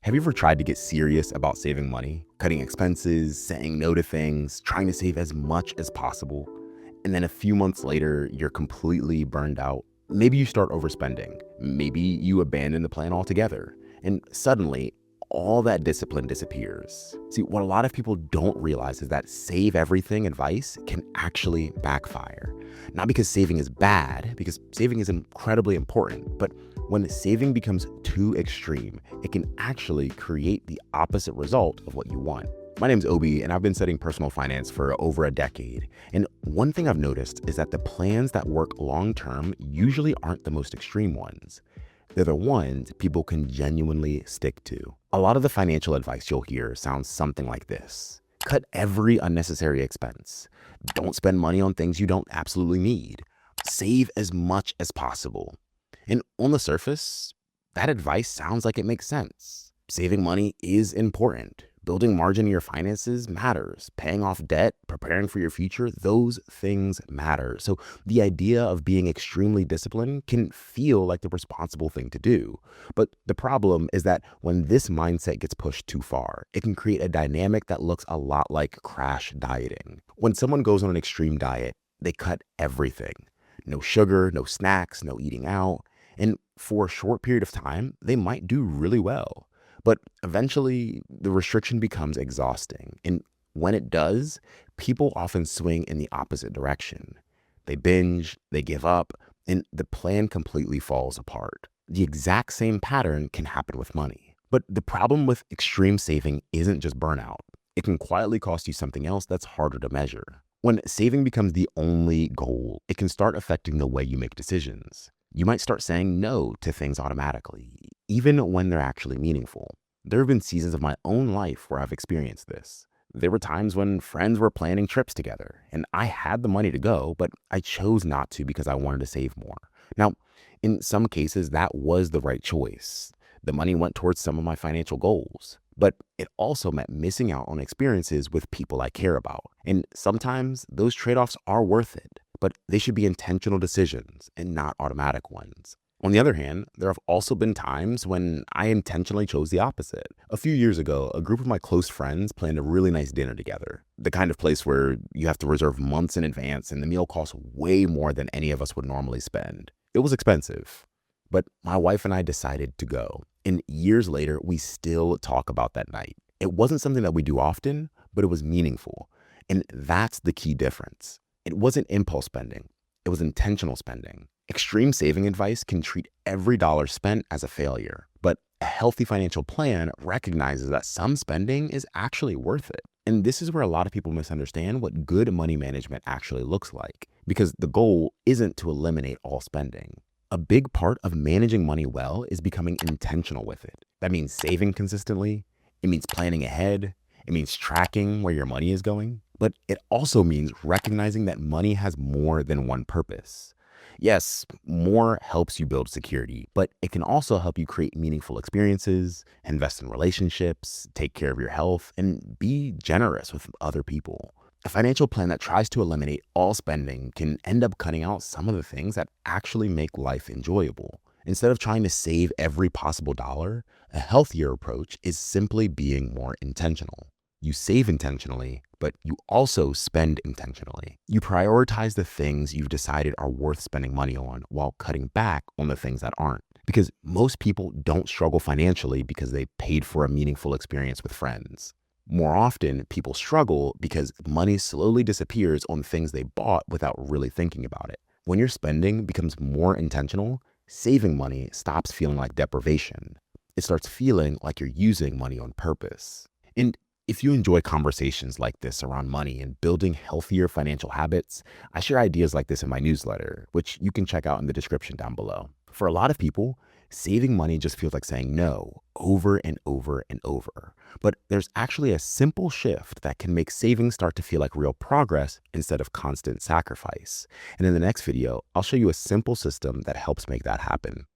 Have you ever tried to get serious about saving money, cutting expenses, saying no to things, trying to save as much as possible? And then a few months later, you're completely burned out. Maybe you start overspending. Maybe you abandon the plan altogether. And suddenly, all that discipline disappears. See, what a lot of people don't realize is that save everything advice can actually backfire. Not because saving is bad, because saving is incredibly important, but when saving becomes too extreme, it can actually create the opposite result of what you want. My name's Obi, and I've been studying personal finance for over a decade. And one thing I've noticed is that the plans that work long term usually aren't the most extreme ones. They're the ones people can genuinely stick to. A lot of the financial advice you'll hear sounds something like this. Cut every unnecessary expense. Don't spend money on things you don't absolutely need. Save as much as possible. And on the surface, that advice sounds like it makes sense. Saving money is important. Building margin in your finances matters. Paying off debt, preparing for your future, those things matter. So the idea of being extremely disciplined can feel like the responsible thing to do. But the problem is that when this mindset gets pushed too far, it can create a dynamic that looks a lot like crash dieting. When someone goes on an extreme diet, they cut everything. No sugar, no snacks, no eating out. And for a short period of time, they might do really well. But eventually, the restriction becomes exhausting. And when it does, people often swing in the opposite direction. They binge, they give up, and the plan completely falls apart. The exact same pattern can happen with money. But the problem with extreme saving isn't just burnout. It can quietly cost you something else that's harder to measure. When saving becomes the only goal, it can start affecting the way you make decisions. You might start saying no to things automatically, even when they're actually meaningful. There have been seasons of my own life where I've experienced this. There were times when friends were planning trips together, and I had the money to go, but I chose not to because I wanted to save more. Now, in some cases, that was the right choice. The money went towards some of my financial goals, but it also meant missing out on experiences with people I care about. And sometimes those trade-offs are worth it, but they should be intentional decisions and not automatic ones. On the other hand, there have also been times when I intentionally chose the opposite. A few years ago, a group of my close friends planned a really nice dinner together. The kind of place where you have to reserve months in advance and the meal costs way more than any of us would normally spend. It was expensive, but my wife and I decided to go. And years later, we still talk about that night. It wasn't something that we do often, but it was meaningful. And that's the key difference. It wasn't impulse spending. It was intentional spending. Extreme saving advice can treat every dollar spent as a failure, but a healthy financial plan recognizes that some spending is actually worth it. And this is where a lot of people misunderstand what good money management actually looks like, because the goal isn't to eliminate all spending. A big part of managing money well is becoming intentional with it. That means saving consistently. It means planning ahead. It means tracking where your money is going. But it also means recognizing that money has more than one purpose. Yes, more helps you build security, but it can also help you create meaningful experiences, invest in relationships, take care of your health, and be generous with other people. A financial plan that tries to eliminate all spending can end up cutting out some of the things that actually make life enjoyable. Instead of trying to save every possible dollar, a healthier approach is simply being more intentional. You save intentionally, but you also spend intentionally. You prioritize the things you've decided are worth spending money on while cutting back on the things that aren't. Because most people don't struggle financially because they paid for a meaningful experience with friends. More often, people struggle because money slowly disappears on things they bought without really thinking about it. When your spending becomes more intentional, saving money stops feeling like deprivation. It starts feeling like you're using money on purpose. And if you enjoy conversations like this around money and building healthier financial habits, I share ideas like this in my newsletter, which you can check out in the description down below. For a lot of people, saving money just feels like saying no over and over and over. But there's actually a simple shift that can make saving start to feel like real progress instead of constant sacrifice. And in the next video, I'll show you a simple system that helps make that happen.